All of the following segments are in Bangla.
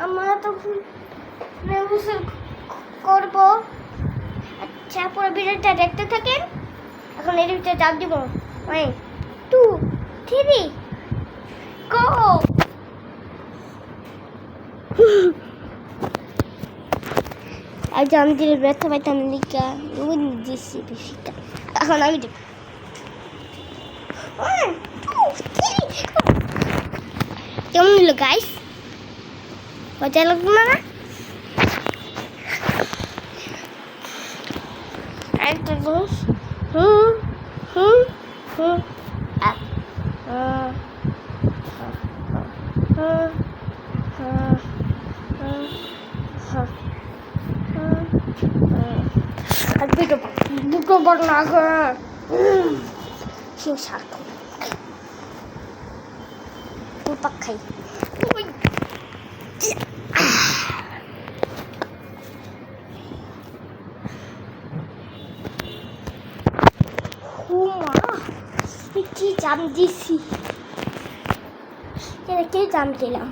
আমরা তো গোসল করবো। আচ্ছা, পুরো ভিডিওটা দেখতে থাকেন। এখন এর ভিতরে চাপ দিব। 1 2 3 গো। আজ আমি দিলে ব্যথা পাইতাম লিখা দিচ্ছি বেশিটা। এখন আমি দেব 1 2 3। কেমন হলো গাইস? মজা লাগলো না? একটা জিনিস দুটো বড় না খাই। কি জাম দিছি, কি জাম দিলাম।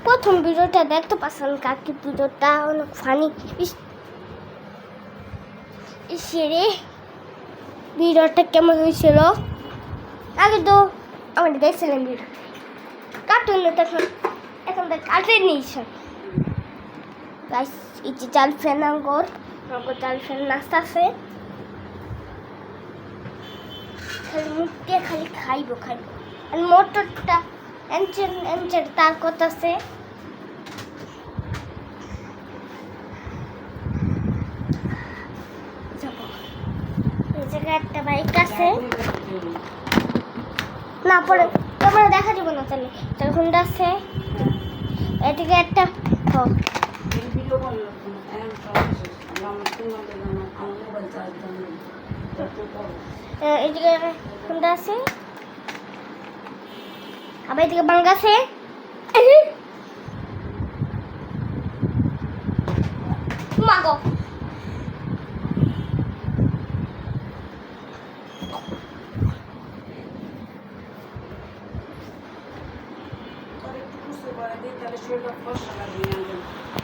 প্রথম ভিডিওটা দেখতে পাচ্ছেন কাকি, ভিডিওটা অনেক ফানি। সেরে ভিডিওটা কেমন হয়েছিল আগে তো আমার দেখছিলাম ভিডিও কার্টুন, এখন তো কার্টুন নিয়েছে। গাইস এই যে চাল ফ্যান আঙ্গর চাল ফ্যান নাস্তা আছে, খালি মুখ দিয়ে খালি খাইব। আর মোটরটা এনচের তার করতেছে। এই জায়গায় একটা বাইক আছে না, পরে তোমরা দেখা যাবে না। তাহলে টেলিফোনটা আছে এদিকে একটা। এদিকে কোনটা আছে, আবার এদিকে বাঙ্গা আছে। মাগো তাহলে শরীরটা ফসা লাগবে।